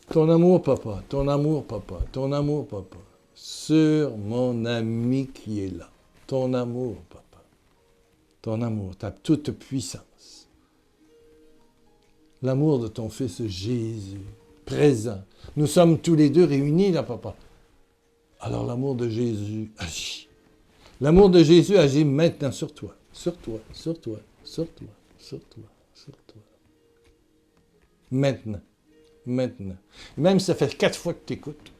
Ton amour, papa, ton amour, papa, ton amour, papa, sur mon ami qui est là. Ton amour, papa, ton amour, ta toute puissance. L'amour de ton Fils Jésus, présent. Nous sommes tous les deux réunis là, papa. Alors l'amour de Jésus agit. L'amour de Jésus agit maintenant sur toi, sur toi, sur toi, sur toi, sur toi, sur toi. Maintenant, maintenant. Même si ça fait 4 fois que tu écoutes,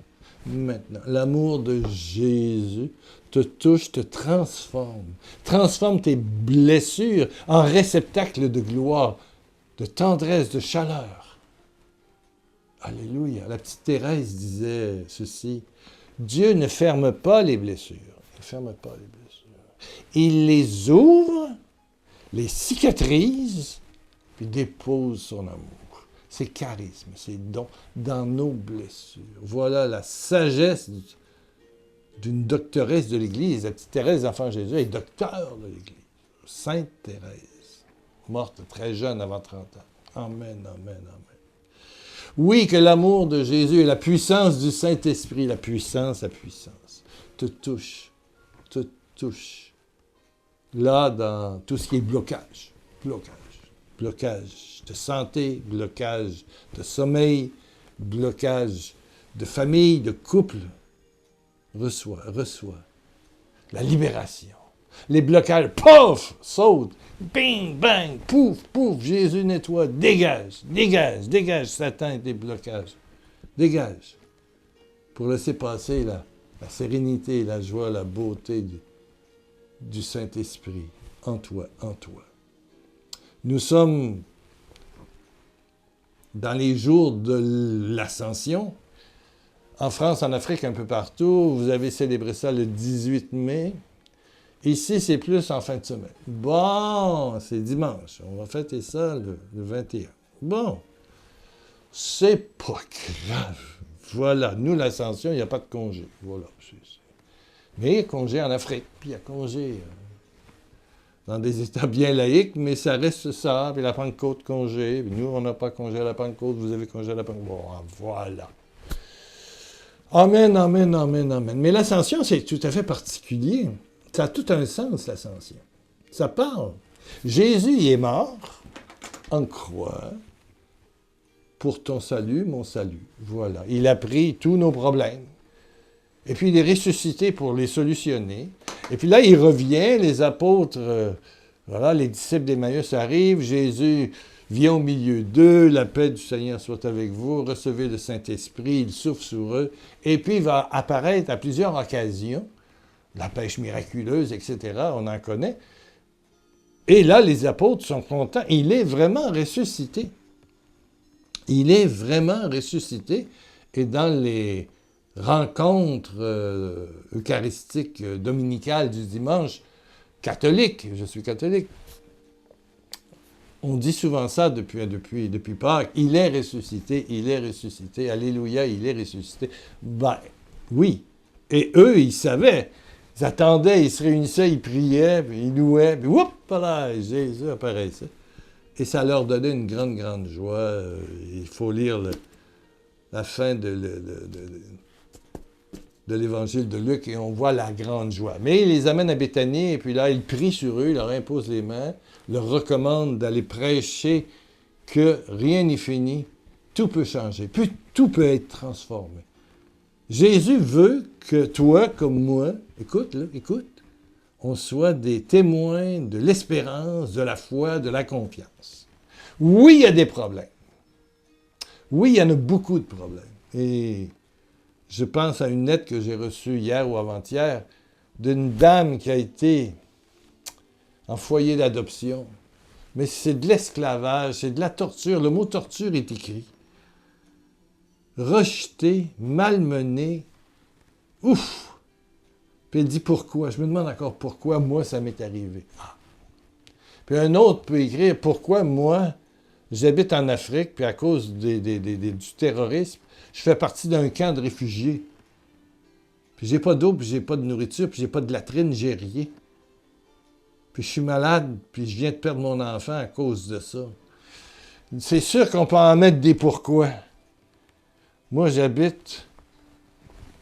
maintenant. L'amour de Jésus te touche, te transforme. Transforme tes blessures en réceptacles de gloire, de tendresse, de chaleur. Alléluia. La petite Thérèse disait ceci. Dieu ne ferme pas les blessures. Il ne ferme pas les blessures. Il les ouvre, les cicatrise, puis dépose son amour. C'est charisme, c'est don dans nos blessures. Voilà la sagesse d'une doctoresse de l'Église. La petite Thérèse d'Enfant Jésus est docteur de l'Église. Sainte Thérèse, morte très jeune, avant 30 ans. Amen, amen, amen. Oui, que l'amour de Jésus et la puissance du Saint-Esprit, la puissance, te touche, te touche. Là, dans tout ce qui est blocage, blocage de santé, blocage de sommeil, blocage de famille, de couple. Reçois la libération. Les blocages, pouf, sautent, bing, bang, pouf, pouf, Jésus nettoie, dégage, Satan et tes blocages. Dégage. Pour laisser passer la sérénité, la joie, la beauté du Saint-Esprit en toi, en toi. Nous sommes dans les jours de l'Ascension. En France, en Afrique, un peu partout, vous avez célébré ça le 18 mai. Ici, c'est plus en fin de semaine. Bon, c'est dimanche. On va fêter ça le 21. Bon, c'est pas grave. Voilà, nous, l'Ascension, il n'y a pas de congé. Voilà. Mais il y a congé en Afrique, puis il y a congé dans des États bien laïques, mais ça reste ça. Puis la Pentecôte, congé. Puis nous, on n'a pas congé à la Pentecôte, vous avez congé à la Pentecôte. Bon, voilà. Amen, amen, amen, amen. Mais l'Ascension, c'est tout à fait particulier. Ça a tout un sens, l'Ascension. Ça parle. Jésus y est mort en croix pour ton salut, mon salut. Voilà. Il a pris tous nos problèmes. Et puis, il est ressuscité pour les solutionner. Et puis là, il revient, les apôtres, voilà, les disciples d'Emmaüs arrivent, Jésus vient au milieu d'eux, la paix du Seigneur soit avec vous, recevez le Saint-Esprit, il souffle sur eux, et puis il va apparaître à plusieurs occasions, la pêche miraculeuse, etc., on en connaît. Et là, les apôtres sont contents, il est vraiment ressuscité. Il est vraiment ressuscité, et dans les rencontres eucharistiques dominicales du dimanche, catholique, je suis catholique, on dit souvent ça depuis Pâques, il est ressuscité, alléluia, il est ressuscité. Ben, oui. Et eux, ils savaient, ils attendaient, ils se réunissaient, ils priaient, puis ils louaient, puis whoop, voilà, Jésus apparaissait. Et ça leur donnait une grande, grande joie. Il faut lire la fin de l'évangile de Luc, et on voit la grande joie. Mais il les amène à Béthanie, et puis là, il prie sur eux, il leur impose les mains, leur recommande d'aller prêcher que rien n'est fini, tout peut changer, puis tout peut être transformé. Jésus veut que toi, comme moi, écoute, on soit des témoins de l'espérance, de la foi, de la confiance. Oui, il y a des problèmes. Oui, il y en a beaucoup de problèmes. Et je pense à une lettre que j'ai reçue hier ou avant-hier d'une dame qui a été en foyer d'adoption. Mais c'est de l'esclavage, c'est de la torture. Le mot torture est écrit. Rejetée, malmenée. Ouf! Puis elle dit pourquoi. Je me demande encore pourquoi moi ça m'est arrivé. Ah. Puis un autre peut écrire pourquoi moi j'habite en Afrique, puis à cause du terrorisme, je fais partie d'un camp de réfugiés. Puis j'ai pas d'eau, puis j'ai pas de nourriture, puis j'ai pas de latrine, j'ai rien. Puis je suis malade, puis je viens de perdre mon enfant à cause de ça. C'est sûr qu'on peut en mettre des pourquoi. Moi, j'habite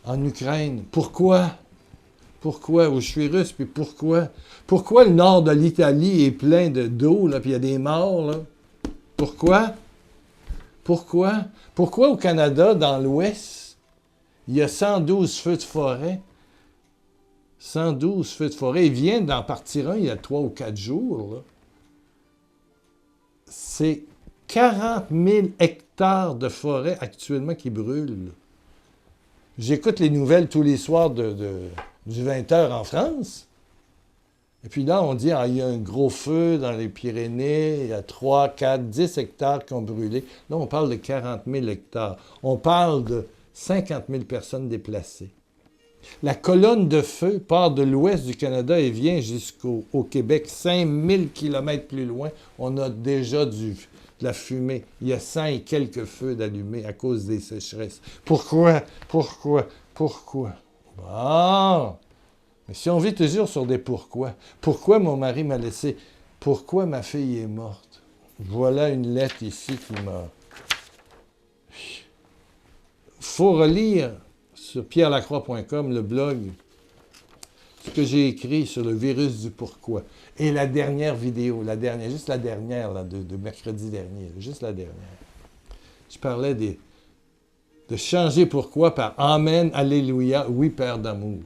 en Ukraine. Pourquoi? Pourquoi? Où je suis russe, puis pourquoi? Pourquoi le nord de l'Italie est plein d'eau, là, puis il y a des morts, là? Pourquoi? Pourquoi? Pourquoi au Canada, dans l'Ouest, il y a 112 feux de forêt? 112 feux de forêt. Ils viennent d'en partir un il y a 3 ou 4 jours, là. C'est 40 000 hectares de forêt actuellement qui brûlent. J'écoute les nouvelles tous les soirs du 20h en France. Et puis là, on dit il y a un gros feu dans les Pyrénées, il y a 3, 4, 10 hectares qui ont brûlé. Là, on parle de 40 000 hectares. On parle de 50 000 personnes déplacées. La colonne de feu part de l'ouest du Canada et vient jusqu'au Québec. 5000 kilomètres plus loin, on a déjà de la fumée. Il y a 100 et quelques feux d'allumés à cause des sécheresses. Pourquoi? Pourquoi? Pourquoi? Bon! Mais si on vit toujours sur des pourquoi. Pourquoi mon mari m'a laissé? Pourquoi ma fille est morte? Voilà une lettre ici qui m'a... Faut relire sur pierrelacroix.com, le blog, ce que j'ai écrit sur le virus du pourquoi. Et la dernière vidéo, juste la dernière là, de mercredi dernier, juste la dernière. Je parlais de changer pourquoi par Amen, Alléluia, oui, Père d'amour.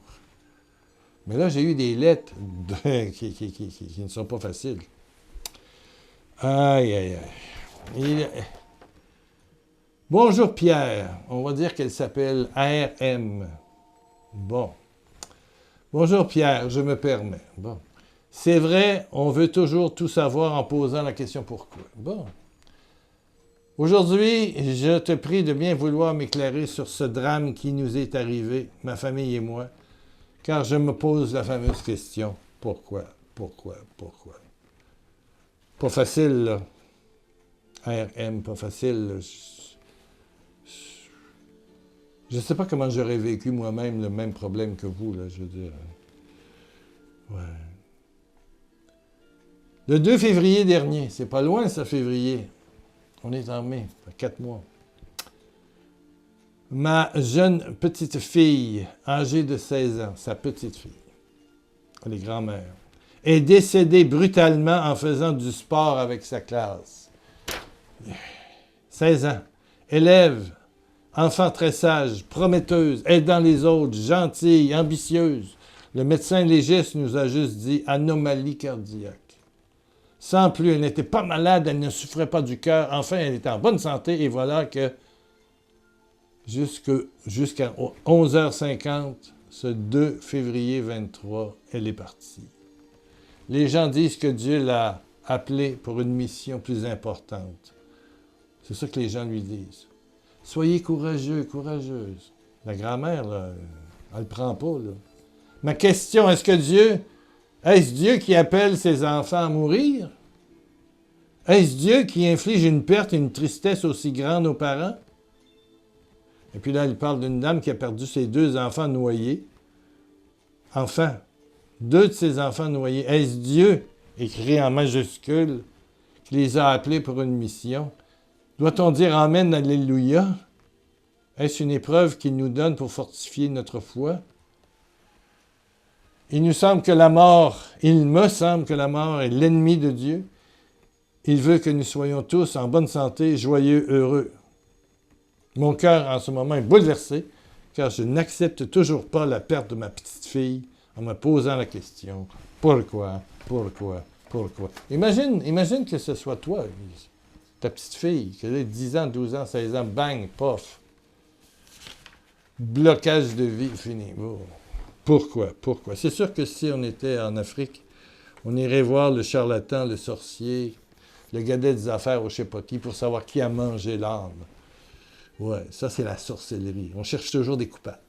Mais là, j'ai eu des lettres qui ne sont pas faciles. Aïe, aïe, aïe. Bonjour Pierre. On va dire qu'elle s'appelle RM. Bon. Bonjour Pierre, je me permets. Bon. C'est vrai, on veut toujours tout savoir en posant la question pourquoi. Bon. Aujourd'hui, je te prie de bien vouloir m'éclairer sur ce drame qui nous est arrivé, ma famille et moi, car je me pose la fameuse question. Pourquoi? Pourquoi? Pourquoi? Pas facile, là. RM, pas facile, là. Je ne sais pas comment j'aurais vécu moi-même le même problème que vous, là, je veux dire. Ouais. Le 2 février dernier, c'est pas loin ça, février. On est en mai, ça fait 4 mois. Ma jeune petite fille, âgée de 16 ans, sa petite fille, elle est grand-mère, est décédée brutalement en faisant du sport avec sa classe. 16 ans, élève, enfant très sage, prometteuse, aidant les autres, gentille, ambitieuse. Le médecin légiste nous a juste dit anomalie cardiaque. Sans plus, elle n'était pas malade, elle ne souffrait pas du cœur. Enfin, elle était en bonne santé et voilà que jusqu'à 11h50, ce 2 février 23, elle est partie. Les gens disent que Dieu l'a appelée pour une mission plus importante. C'est ça que les gens lui disent. Soyez courageux, courageuse. La grand-mère, là, elle ne le prend pas, là. Ma question, est-ce Dieu qui appelle ses enfants à mourir? Est-ce Dieu qui inflige une perte et une tristesse aussi grande aux parents? Et puis là, il parle d'une dame qui a perdu ses 2 enfants noyés. Enfants. 2 de ses enfants noyés. Est-ce Dieu, écrit en majuscule, qui les a appelés pour une mission? Doit-on dire Amen, Alléluia? Est-ce une épreuve qu'il nous donne pour fortifier notre foi? Il me semble que la mort est l'ennemi de Dieu. Il veut que nous soyons tous en bonne santé, joyeux, heureux. Mon cœur en ce moment est bouleversé, car je n'accepte toujours pas la perte de ma petite fille en me posant la question « Pourquoi? Pourquoi? Pourquoi? » Imagine que ce soit toi, ta petite fille, qui a 10 ans, 12 ans, 16 ans, bang, pof. Blocage de vie, fini. Oh. Pourquoi? Pourquoi? C'est sûr que si on était en Afrique, on irait voir le charlatan, le sorcier, le gadet des affaires au je sais pas qui pour savoir qui a mangé l'âme. Ouais, ça c'est la sorcellerie. On cherche toujours des coupables.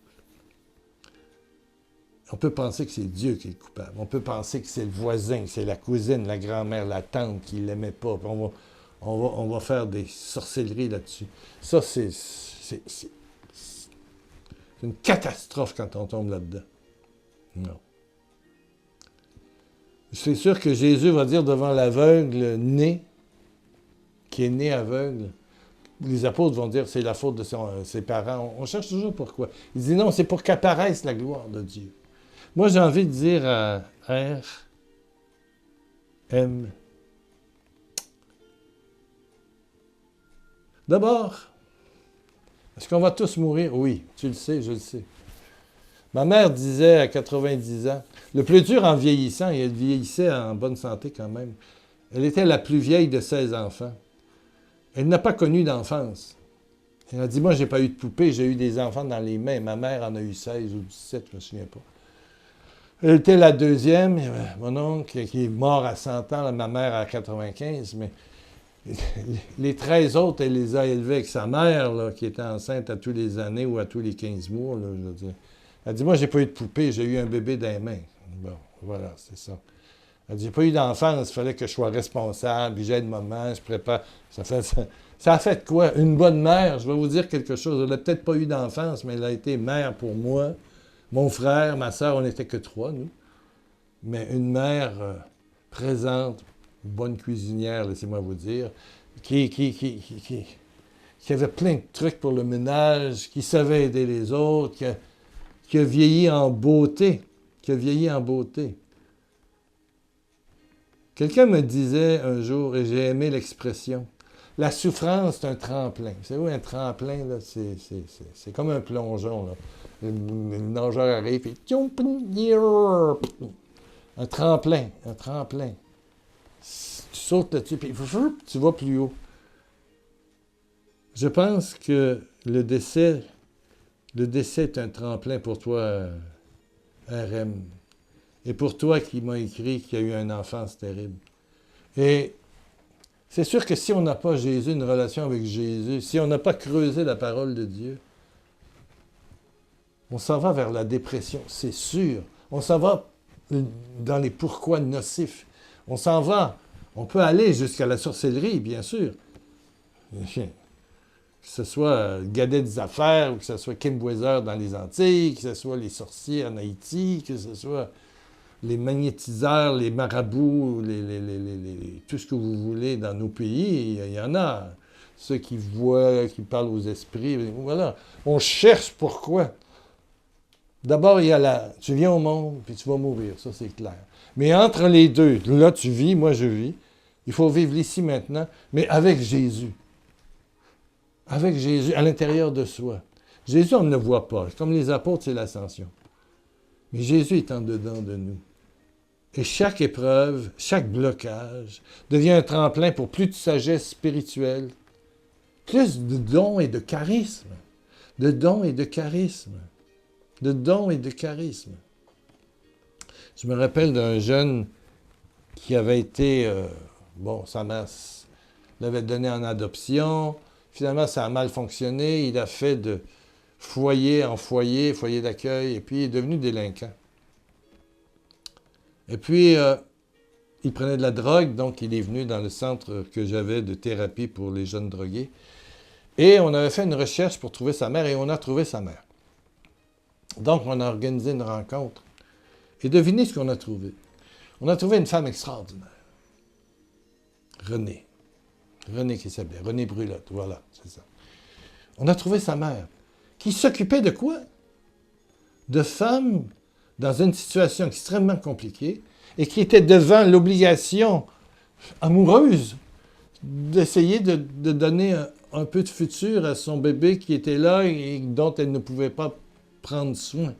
On peut penser que c'est Dieu qui est le coupable. On peut penser que c'est le voisin, que c'est la cousine, la grand-mère, la tante qui ne l'aimait pas. On va faire des sorcelleries là-dessus. Ça, c'est une catastrophe quand on tombe là-dedans. Non. C'est sûr que Jésus va dire devant l'aveugle né, qui est né aveugle, les apôtres vont dire que c'est la faute de ses parents. On cherche toujours pourquoi. Il dit non, c'est pour qu'apparaisse la gloire de Dieu. Moi, j'ai envie de dire à R, M. D'abord, est-ce qu'on va tous mourir? Oui, tu le sais, je le sais. Ma mère disait à 90 ans, le plus dur en vieillissant, et elle vieillissait en bonne santé quand même, elle était la plus vieille de 16 enfants. Elle n'a pas connu d'enfance. Elle a dit, moi, j'ai pas eu de poupée, j'ai eu des enfants dans les mains. Ma mère en a eu 16 ou 17, je me souviens pas. Elle était la deuxième, mon oncle qui est mort à 100 ans, ma mère à 95, mais les 13 autres, elle les a élevés avec sa mère, là, qui était enceinte à tous les années ou à tous les 15 mois, là, je veux dire. Elle dit, moi, j'ai pas eu de poupée, j'ai eu un bébé dans les mains. Bon, voilà, c'est ça. Elle dit, j'ai pas eu d'enfance, il fallait que je sois responsable, puis j'aide maman, je prépare. Ça a fait quoi? Une bonne mère, je vais vous dire quelque chose. Elle n'a peut-être pas eu d'enfance, mais elle a été mère pour moi. Mon frère, ma soeur, on n'était que 3, nous. Mais une mère présente, bonne cuisinière, laissez-moi vous dire, qui avait plein de trucs pour le ménage, qui savait aider les autres, qui a vieilli en beauté. Quelqu'un me disait un jour, et j'ai aimé l'expression, la souffrance, c'est un tremplin. Vous savez, un tremplin, là, c'est comme un plongeon, là. Le nageur arrive, et un tremplin. Tu sautes là-dessus, puis tu vas plus haut. Je pense que le décès est un tremplin pour toi, RM. Et pour toi qui m'as écrit qu'il y a eu une enfance terrible. Et c'est sûr que si on n'a pas Jésus, une relation avec Jésus, si on n'a pas creusé la parole de Dieu, on s'en va vers la dépression, c'est sûr. On s'en va dans les pourquoi nocifs. On s'en va. On peut aller jusqu'à la sorcellerie, bien sûr. Que ce soit Gadet des Affaires, ou que ce soit Kim Weiser dans les Antilles, que ce soit les sorciers en Haïti, que ce soit les magnétiseurs, les marabouts, tout ce que vous voulez dans nos pays, il y en a. Ceux qui voient, qui parlent aux esprits, voilà. On cherche pourquoi. D'abord, il y a tu viens au monde, puis tu vas mourir, ça c'est clair. Mais entre les deux, là tu vis, moi je vis, il faut vivre l'ici maintenant, mais avec Jésus. Avec Jésus, à l'intérieur de soi. Jésus, on ne le voit pas. Comme les apôtres, c'est l'ascension. Mais Jésus est en dedans de nous. Et chaque épreuve, chaque blocage devient un tremplin pour plus de sagesse spirituelle, plus de dons et de charisme. De dons et de charisme. De dons et de charisme. Je me rappelle d'un jeune qui avait été... sa mère l'avait donné en adoption. Finalement, ça a mal fonctionné. Il a fait de foyer en foyer, foyer d'accueil, et puis il est devenu délinquant. Et puis, il prenait de la drogue, donc il est venu dans le centre que j'avais de thérapie pour les jeunes drogués. Et on avait fait une recherche pour trouver sa mère, et on a trouvé sa mère. Donc, on a organisé une rencontre. Et devinez ce qu'on a trouvé. On a trouvé une femme extraordinaire. Renée qui s'appelait, Renée Brulotte, voilà, c'est ça. On a trouvé sa mère, qui s'occupait de quoi? De femmes dans une situation extrêmement compliquée et qui était devant l'obligation amoureuse d'essayer de donner un peu de futur à son bébé qui était là et dont elle ne pouvait pas prendre soin.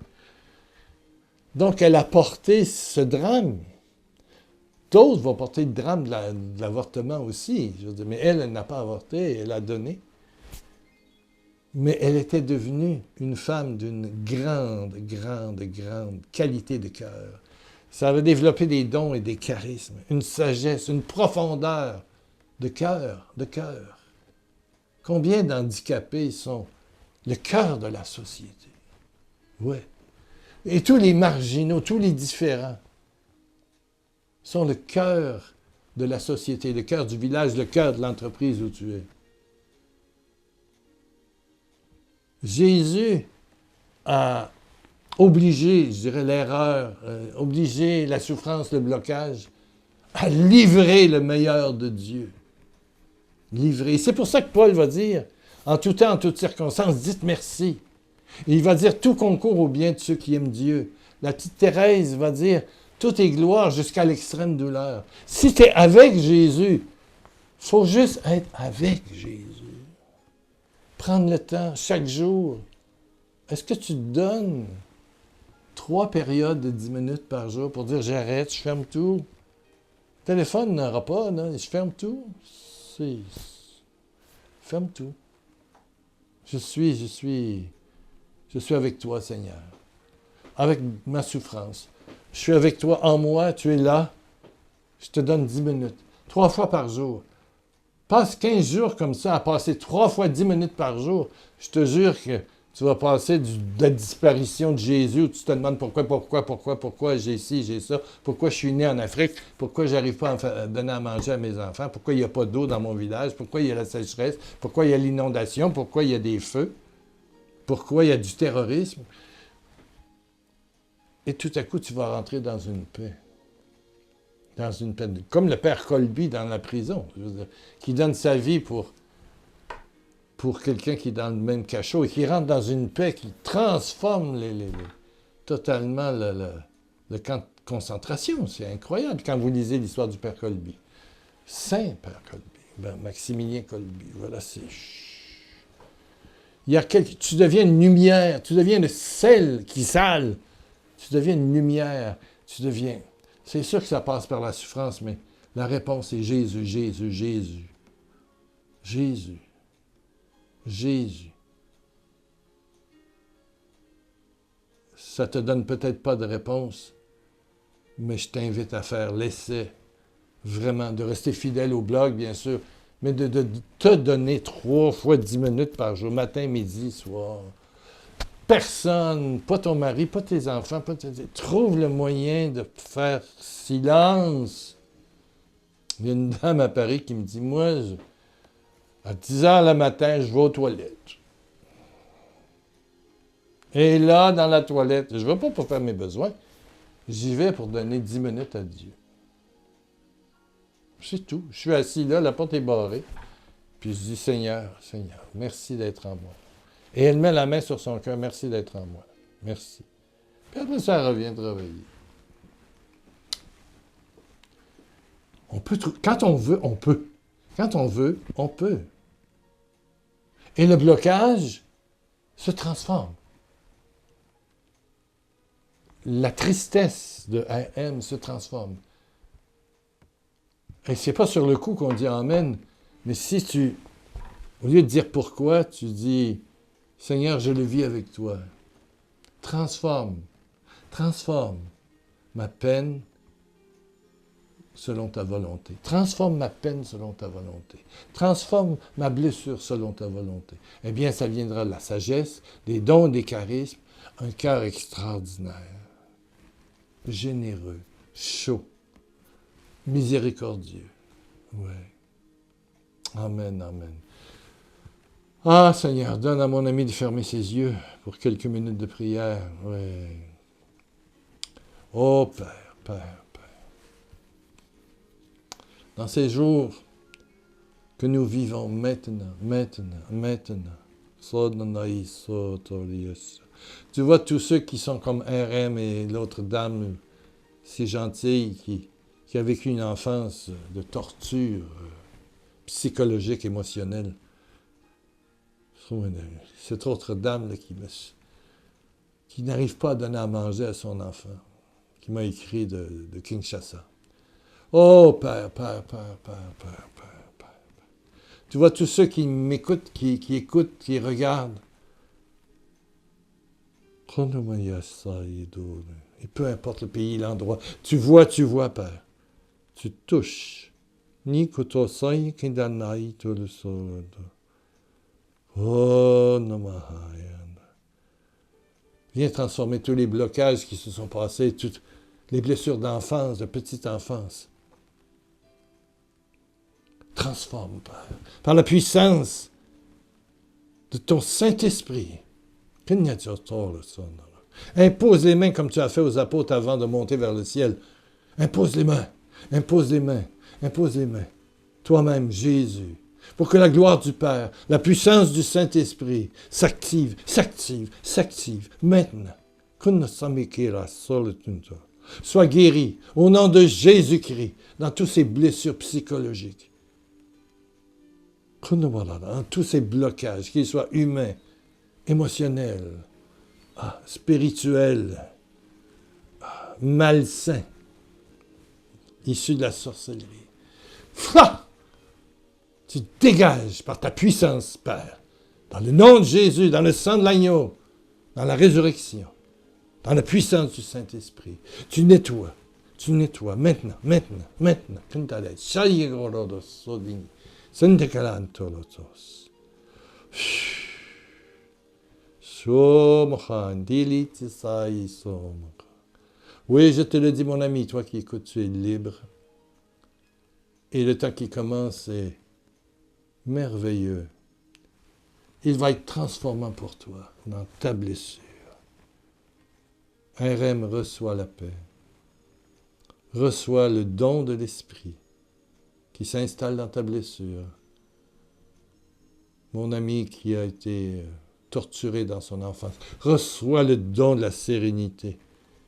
Donc, elle a porté ce drame. D'autres vont porter le drame de l'avortement aussi. Je veux dire, mais elle n'a pas avorté, elle a donné. Mais elle était devenue une femme d'une grande qualité de cœur. Ça avait développé des dons et des charismes, une sagesse, une profondeur de cœur. Combien d'handicapés sont le cœur de la société? Oui. Et tous les marginaux, tous les différents sont le cœur de la société, le cœur du village, le cœur de l'entreprise où tu es. Jésus a obligé, je dirais l'erreur, obligé la souffrance, le blocage, à livrer le meilleur de Dieu. livré. C'est pour ça que Paul va dire, en tout temps, en toutes circonstances, dites merci. Et il va dire, tout concourt au bien de ceux qui aiment Dieu. La petite Thérèse va dire, tout est gloire jusqu'à l'extrême douleur. Si tu es avec Jésus, il faut juste être avec Jésus. Prendre le temps, chaque jour. Est-ce que tu te donnes 3 périodes de 10 minutes par jour pour dire, j'arrête, je ferme tout? Le téléphone n'aura pas, non? Je ferme tout. Ferme tout. Je suis avec toi, Seigneur. Avec ma souffrance. Je suis avec toi en moi, tu es là. Je te donne 10 minutes. 3 fois par jour. Passe 15 jours comme ça à passer 3 fois 10 minutes par jour. Je te jure que tu vas passer de la disparition de Jésus où tu te demandes pourquoi j'ai ci, j'ai ça, pourquoi je suis né en Afrique, pourquoi je n'arrive pas à donner à manger à mes enfants, pourquoi il n'y a pas d'eau dans mon village, pourquoi il y a la sécheresse, pourquoi il y a l'inondation, pourquoi il y a des feux, pourquoi il y a du terrorisme. Et tout à coup, tu vas rentrer dans une paix. Dans une paix. Comme le père Colby dans la prison, je veux dire, qui donne sa vie pour quelqu'un qui est dans le même cachot et qui rentre dans une paix qui transforme totalement le camp de concentration. C'est incroyable quand vous lisez l'histoire du père Colby. Saint père Colby, Maximilien Colby, voilà, c'est... Tu deviens une lumière, tu deviens le sel qui sale. Tu deviens une lumière, tu deviens... C'est sûr que ça passe par la souffrance, mais la réponse est Jésus, Jésus, Jésus. Jésus. Jésus. Ça te donne peut-être pas de réponse, mais je t'invite à faire l'essai, vraiment, de rester fidèle au blog, bien sûr, mais de te donner 3 fois 10 minutes par jour, matin, midi, soir. Personne, pas ton mari, pas tes enfants, trouve le moyen de faire silence. Il y a une dame à Paris qui me dit, moi, à 10 heures le matin, je vais aux toilettes. Et là, dans la toilette, je ne vais pas pour faire mes besoins, j'y vais pour donner 10 minutes à Dieu. C'est tout. Je suis assis là, la porte est barrée, puis je dis, Seigneur, Seigneur, merci d'être en moi. Et elle met la main sur son cœur. Merci d'être en moi. Merci. Puis après, ça revient travailler. On peut quand on veut, on peut. Quand on veut, on peut. Et le blocage se transforme. La tristesse de AM se transforme. Et c'est pas sur le coup qu'on dit Amen, mais si tu, au lieu de dire pourquoi, tu dis Seigneur, je le vis avec toi. Transforme ma peine selon ta volonté. Transforme ma peine selon ta volonté. Transforme ma blessure selon ta volonté. Eh bien, ça viendra de la sagesse, des dons, des charismes, un cœur extraordinaire, généreux, chaud, miséricordieux. Oui. Amen, amen. Ah, Seigneur, donne à mon ami de fermer ses yeux pour quelques minutes de prière. Oui. Oh, Père, Père, Père. Dans ces jours que nous vivons maintenant, tu vois tous ceux qui sont comme RM et l'autre dame si gentille qui a vécu une enfance de torture psychologique, émotionnelle. Cette autre dame là, qui n'arrive pas à donner à manger à son enfant, qui m'a écrit de Kinshasa. Oh, Père, Père, Père, Père, Père, Père, Père. Tu vois tous ceux qui m'écoutent, qui écoutent, qui regardent. Et peu importe le pays, l'endroit. Tu vois, Père. Tu touches. Oh, viens transformer tous les blocages qui se sont passés, toutes les blessures d'enfance, de petite enfance. Transforme, Père, par la puissance de ton Saint-Esprit. Impose les mains comme tu as fait aux apôtres avant de monter vers le ciel. Impose les mains. Impose les mains. Impose les mains. Toi-même, Jésus. pour que la gloire du Père, la puissance du Saint-Esprit s'active maintenant. Sois guéri au nom de Jésus-Christ dans toutes ces blessures psychologiques, dans tous ces blocages, qu'ils soient humains, émotionnels, spirituels, malsains, issus de la sorcellerie. Tu dégages par ta puissance, Père, dans le nom de Jésus, dans le sang de l'agneau, dans la résurrection, dans la puissance du Saint-Esprit. Tu nettoies, maintenant. Oui, je te le dis, mon ami, toi qui écoutes, tu es libre. Et le temps qui commence est merveilleux. Il va être transformant pour toi dans ta blessure. RM, reçois la paix. Reçois le don de l'Esprit qui s'installe dans ta blessure. Mon ami qui a été torturé dans son enfance, reçois le don de la sérénité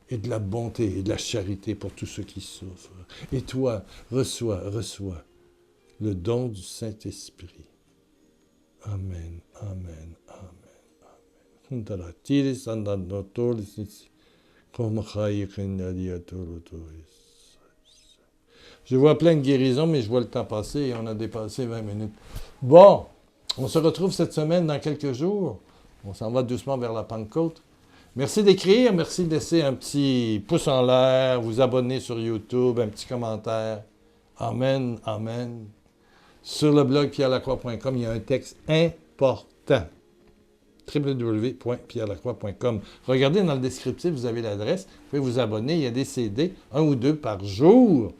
et de la bonté et de la charité pour tous ceux qui souffrent. Et toi, reçois le don du Saint-Esprit. Amen, amen, amen, amen. Je vois plein de guérisons, mais je vois le temps passer et on a dépassé 20 minutes. Bon, on se retrouve cette semaine dans quelques jours. On s'en va doucement vers la Pentecôte. Merci d'écrire, merci de laisser un petit pouce en l'air, vous abonner sur YouTube, un petit commentaire. Amen, amen. Sur le blog pierrelacroix.com, il y a un texte important. www.pierrelacroix.com. Regardez dans le descriptif, vous avez l'adresse. Vous pouvez vous abonner. Il y a des CD, 1 ou 2 par jour.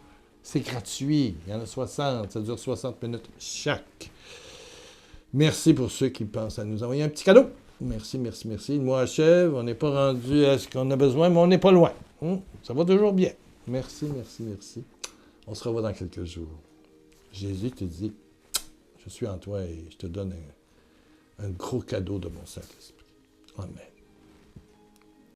C'est gratuit. Il y en a 60. Ça dure 60 minutes chaque. Merci pour ceux qui pensent à nous envoyer un petit cadeau. Merci. Le mois achève. On n'est pas rendu à ce qu'on a besoin, mais on n'est pas loin. Ça va toujours bien. Merci. On se revoit dans quelques jours. Jésus te dit, je suis en toi et je te donne un gros cadeau de mon Saint-Esprit. Amen.